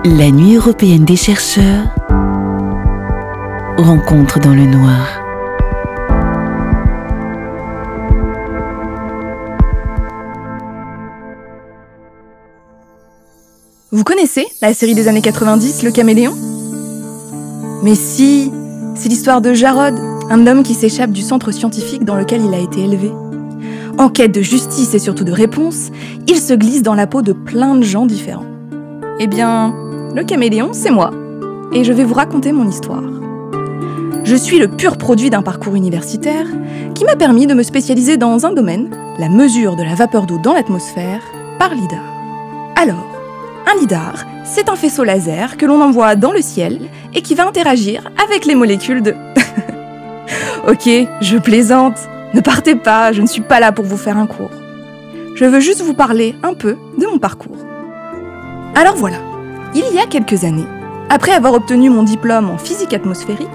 La nuit européenne des chercheurs, rencontre dans le noir. Vous connaissez la série des années 90, Le Caméléon? Mais si, c'est l'histoire de Jarod, un homme qui s'échappe du centre scientifique dans lequel il a été élevé. En quête de justice et surtout de réponse, il se glisse dans la peau de plein de gens différents. Eh bien, le caméléon, c'est moi, et je vais vous raconter mon histoire. Je suis le pur produit d'un parcours universitaire qui m'a permis de me spécialiser dans un domaine, la mesure de la vapeur d'eau dans l'atmosphère, par LIDAR. Alors, un LIDAR, c'est un faisceau laser que l'on envoie dans le ciel et qui va interagir avec les molécules de... Ok, je plaisante, ne partez pas, je ne suis pas là pour vous faire un cours. Je veux juste vous parler un peu de mon parcours. Alors voilà, il y a quelques années, après avoir obtenu mon diplôme en physique atmosphérique,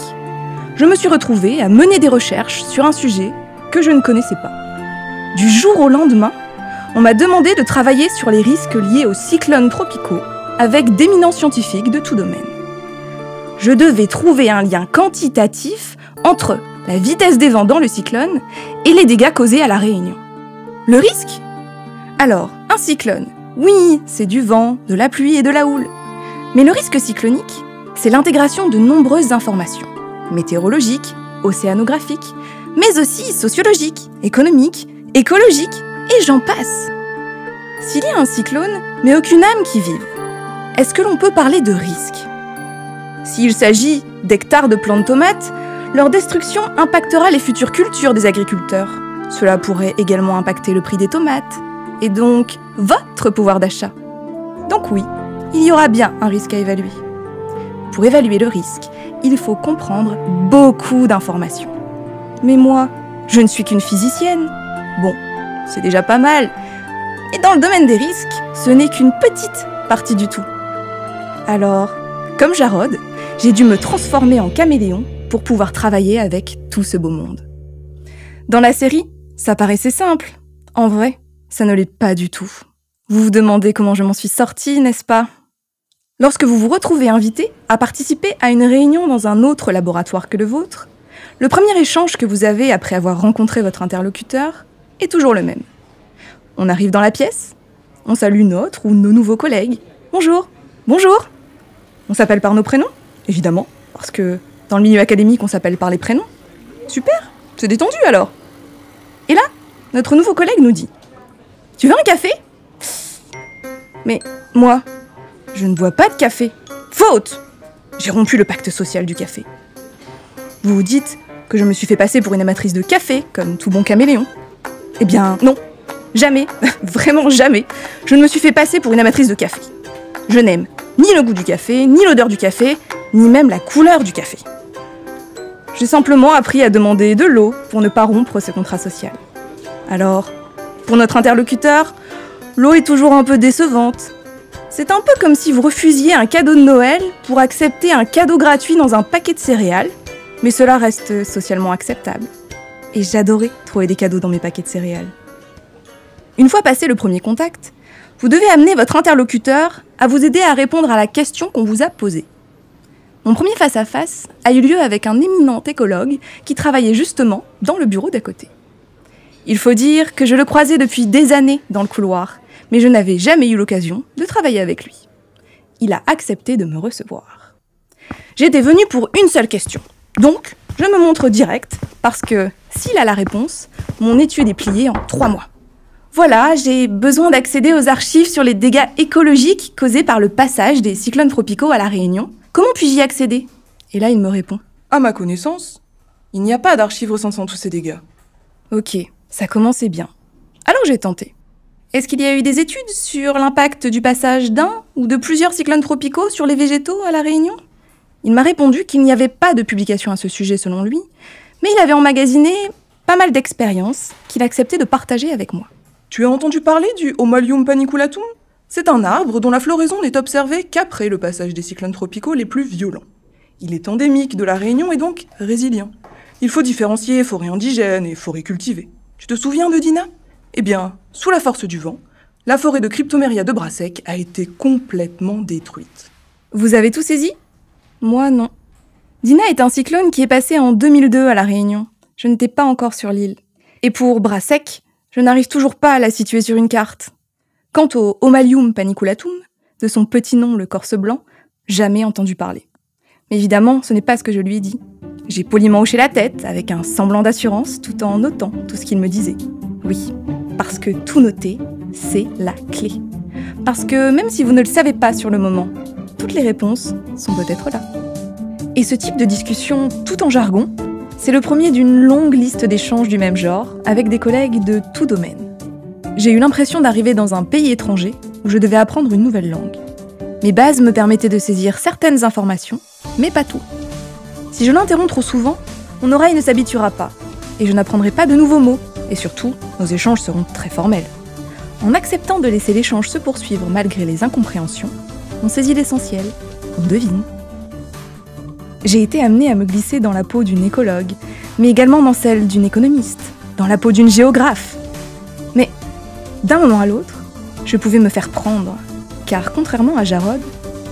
je me suis retrouvée à mener des recherches sur un sujet que je ne connaissais pas. Du jour au lendemain, on m'a demandé de travailler sur les risques liés aux cyclones tropicaux avec d'éminents scientifiques de tout domaine. Je devais trouver un lien quantitatif entre la vitesse des vents dans le cyclone et les dégâts causés à La Réunion. Le risque ? Alors, un cyclone, oui, c'est du vent, de la pluie et de la houle. Mais le risque cyclonique, c'est l'intégration de nombreuses informations, météorologiques, océanographiques, mais aussi sociologiques, économiques, écologiques, et j'en passe. S'il y a un cyclone, mais aucune âme qui vive, est-ce que l'on peut parler de risque? S'il s'agit d'hectares de plants de tomates, leur destruction impactera les futures cultures des agriculteurs. Cela pourrait également impacter le prix des tomates, et donc votre pouvoir d'achat. Donc oui, il y aura bien un risque à évaluer. Pour évaluer le risque, il faut comprendre beaucoup d'informations. Mais moi, je ne suis qu'une physicienne. Bon, c'est déjà pas mal. Et dans le domaine des risques, ce n'est qu'une petite partie du tout. Alors, comme Jarod, j'ai dû me transformer en caméléon pour pouvoir travailler avec tout ce beau monde. Dans la série, ça paraissait simple. En vrai, ça ne l'est pas du tout. Vous vous demandez comment je m'en suis sortie, n'est-ce pas? Lorsque vous vous retrouvez invité à participer à une réunion dans un autre laboratoire que le vôtre, le premier échange que vous avez après avoir rencontré votre interlocuteur est toujours le même. On arrive dans la pièce, on salue notre ou nos nouveaux collègues. Bonjour, bonjour. On s'appelle par nos prénoms, évidemment, parce que dans le milieu académique, on s'appelle par les prénoms. Super, c'est détendu alors. Et là, notre nouveau collègue nous dit « Tu veux un café ?» Mais moi, je ne bois pas de café. Faute! J'ai rompu le pacte social du café. Vous vous dites que je me suis fait passer pour une amatrice de café, comme tout bon caméléon. Eh bien, non. Jamais, vraiment jamais, je ne me suis fait passer pour une amatrice de café. Je n'aime ni le goût du café, ni l'odeur du café, ni même la couleur du café. J'ai simplement appris à demander de l'eau pour ne pas rompre ce contrat social. Alors, pour notre interlocuteur, l'eau est toujours un peu décevante. C'est un peu comme si vous refusiez un cadeau de Noël pour accepter un cadeau gratuit dans un paquet de céréales, mais cela reste socialement acceptable. Et j'adorais trouver des cadeaux dans mes paquets de céréales. Une fois passé le premier contact, vous devez amener votre interlocuteur à vous aider à répondre à la question qu'on vous a posée. Mon premier face-à-face a eu lieu avec un éminent écologue qui travaillait justement dans le bureau d'à côté. Il faut dire que je le croisais depuis des années dans le couloir, mais je n'avais jamais eu l'occasion de travailler avec lui. Il a accepté de me recevoir. J'étais venue pour une seule question, donc je me montre direct, parce que s'il a la réponse, mon étude est pliée en 3 mois. Voilà, j'ai besoin d'accéder aux archives sur les dégâts écologiques causés par le passage des cyclones tropicaux à La Réunion. Comment puis-je y accéder? Et là, il me répond. À ma connaissance, il n'y a pas d'archives recensant tous ces dégâts. Ok, ça commençait bien. Alors j'ai tenté. Est-ce qu'il y a eu des études sur l'impact du passage d'un ou de plusieurs cyclones tropicaux sur les végétaux à La Réunion? Il m'a répondu qu'il n'y avait pas de publication à ce sujet selon lui, mais il avait emmagasiné pas mal d'expériences qu'il acceptait de partager avec moi. Tu as entendu parler du Homalium paniculatum? C'est un arbre dont la floraison n'est observée qu'après le passage des cyclones tropicaux les plus violents. Il est endémique de La Réunion et donc résilient. Il faut différencier forêt indigène et forêt cultivée. Tu te souviens de Dina? Eh bien, sous la force du vent, la forêt de Cryptomeria de Brassec a été complètement détruite. Vous avez tout saisi? Moi, non. Dina est un cyclone qui est passé en 2002 à La Réunion. Je n'étais pas encore sur l'île. Et pour Brasec, je n'arrive toujours pas à la situer sur une carte. Quant au Omalium paniculatum, de son petit nom le corse blanc, jamais entendu parler. Mais évidemment, ce n'est pas ce que je lui ai dit. J'ai poliment hoché la tête, avec un semblant d'assurance, tout en notant tout ce qu'il me disait. Oui, parce que tout noter, c'est la clé. Parce que même si vous ne le savez pas sur le moment, toutes les réponses sont peut-être là. Et ce type de discussion, tout en jargon, c'est le premier d'une longue liste d'échanges du même genre, avec des collègues de tout domaine. J'ai eu l'impression d'arriver dans un pays étranger, où je devais apprendre une nouvelle langue. Mes bases me permettaient de saisir certaines informations, mais pas tout. Si je l'interromps trop souvent, mon oreille ne s'habituera pas, et je n'apprendrai pas de nouveaux mots, et surtout, nos échanges seront très formels. En acceptant de laisser l'échange se poursuivre malgré les incompréhensions, on saisit l'essentiel, on devine. J'ai été amenée à me glisser dans la peau d'une écologue, mais également dans celle d'une économiste, dans la peau d'une géographe. Mais, d'un moment à l'autre, je pouvais me faire prendre, car contrairement à Jarod,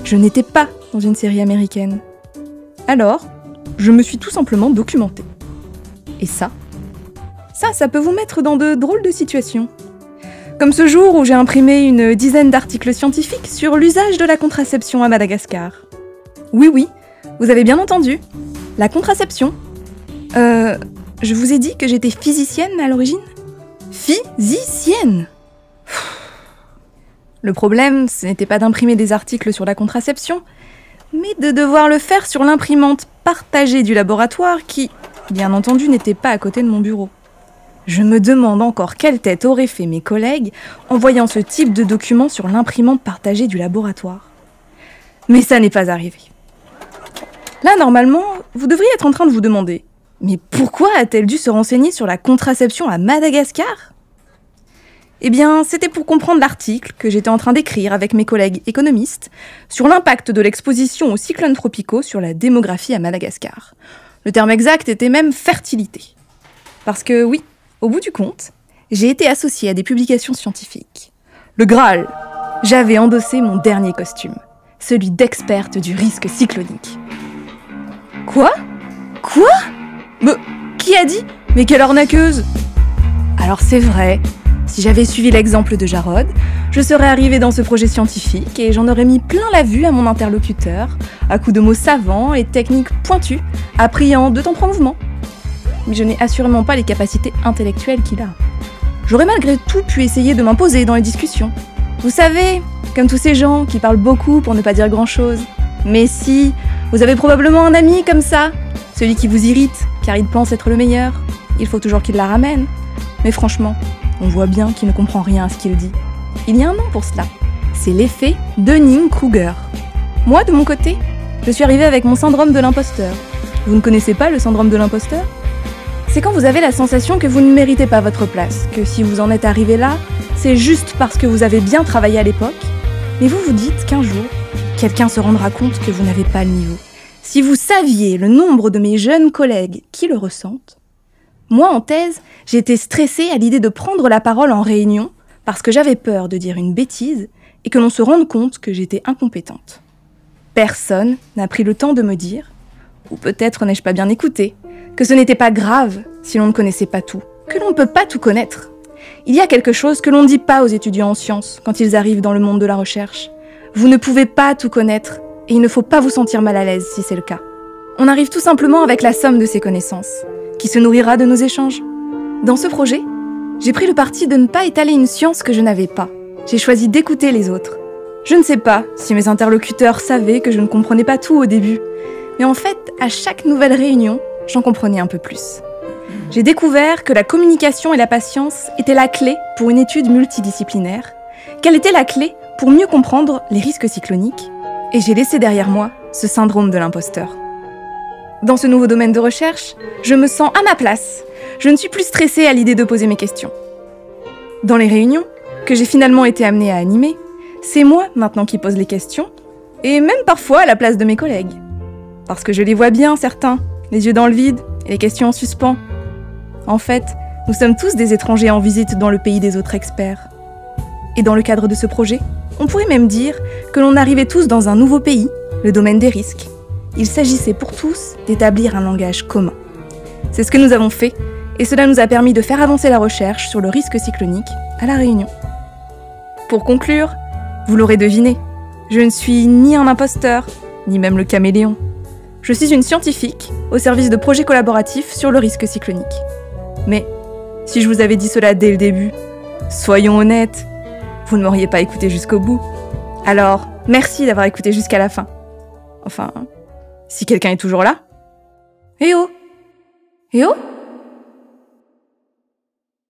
je n'étais pas dans une série américaine. Alors, je me suis tout simplement documentée. Et ça peut vous mettre dans de drôles de situations. Comme ce jour où j'ai imprimé une dizaine d'articles scientifiques sur l'usage de la contraception à Madagascar. Oui, vous avez bien entendu, la contraception. Je vous ai dit que j'étais physicienne à l'origine? Physicienne! Le problème, ce n'était pas d'imprimer des articles sur la contraception, mais de devoir le faire sur l'imprimante partagée du laboratoire qui, bien entendu, n'était pas à côté de mon bureau. Je me demande encore quelle tête auraient fait mes collègues en voyant ce type de document sur l'imprimante partagée du laboratoire. Mais ça n'est pas arrivé. Là, normalement, vous devriez être en train de vous demander « Mais pourquoi a-t-elle dû se renseigner sur la contraception à Madagascar ?» Eh bien, c'était pour comprendre l'article que j'étais en train d'écrire avec mes collègues économistes sur l'impact de l'exposition aux cyclones tropicaux sur la démographie à Madagascar. Le terme exact était même fertilité. Parce que oui, au bout du compte, j'ai été associée à des publications scientifiques. Le Graal! J'avais endossé mon dernier costume, celui d'experte du risque cyclonique. Quoi? Mais qui a dit? Mais quelle arnaqueuse! Alors c'est vrai, si j'avais suivi l'exemple de Jarod, je serais arrivée dans ce projet scientifique et j'en aurais mis plein la vue à mon interlocuteur, à coups de mots savants et techniques pointues, appris en 2 temps 3 mouvements. Mais je n'ai assurément pas les capacités intellectuelles qu'il a. J'aurais malgré tout pu essayer de m'imposer dans les discussions. Vous savez, comme tous ces gens qui parlent beaucoup pour ne pas dire grand-chose. Mais si, vous avez probablement un ami comme ça, celui qui vous irrite, car il pense être le meilleur. Il faut toujours qu'il la ramène. Mais franchement, on voit bien qu'il ne comprend rien à ce qu'il dit. Il y a un nom pour cela. C'est l'effet Dunning-Kruger. Moi, de mon côté, je suis arrivée avec mon syndrome de l'imposteur. Vous ne connaissez pas le syndrome de l'imposteur ? C'est quand vous avez la sensation que vous ne méritez pas votre place, que si vous en êtes arrivé là, c'est juste parce que vous avez bien travaillé à l'époque, mais vous vous dites qu'un jour, quelqu'un se rendra compte que vous n'avez pas le niveau. Si vous saviez le nombre de mes jeunes collègues qui le ressentent. Moi, en thèse, j'étais stressée à l'idée de prendre la parole en réunion parce que j'avais peur de dire une bêtise et que l'on se rende compte que j'étais incompétente. Personne n'a pris le temps de me dire, ou peut-être n'ai-je pas bien écouté, que ce n'était pas grave si l'on ne connaissait pas tout, que l'on ne peut pas tout connaître. Il y a quelque chose que l'on ne dit pas aux étudiants en sciences quand ils arrivent dans le monde de la recherche. Vous ne pouvez pas tout connaître et il ne faut pas vous sentir mal à l'aise si c'est le cas. On arrive tout simplement avec la somme de ces connaissances, qui se nourrira de nos échanges. Dans ce projet, j'ai pris le parti de ne pas étaler une science que je n'avais pas. J'ai choisi d'écouter les autres. Je ne sais pas si mes interlocuteurs savaient que je ne comprenais pas tout au début, mais en fait, à chaque nouvelle réunion, j'en comprenais un peu plus. J'ai découvert que la communication et la patience étaient la clé pour une étude multidisciplinaire, qu'elle était la clé pour mieux comprendre les risques cycloniques, et j'ai laissé derrière moi ce syndrome de l'imposteur. Dans ce nouveau domaine de recherche, je me sens à ma place. Je ne suis plus stressée à l'idée de poser mes questions. Dans les réunions, que j'ai finalement été amenée à animer, c'est moi maintenant qui pose les questions, et même parfois à la place de mes collègues. Parce que je les vois bien, certains, les yeux dans le vide et les questions en suspens. En fait, nous sommes tous des étrangers en visite dans le pays des autres experts. Et dans le cadre de ce projet, on pourrait même dire que l'on arrivait tous dans un nouveau pays, le domaine des risques. Il s'agissait pour tous d'établir un langage commun. C'est ce que nous avons fait, et cela nous a permis de faire avancer la recherche sur le risque cyclonique à La Réunion. Pour conclure, vous l'aurez deviné, je ne suis ni un imposteur, ni même le caméléon. Je suis une scientifique au service de projets collaboratifs sur le risque cyclonique. Mais si je vous avais dit cela dès le début, soyons honnêtes, vous ne m'auriez pas écouté jusqu'au bout. Alors, merci d'avoir écouté jusqu'à la fin. Enfin, si quelqu'un est toujours là. Eh oh! Eh oh!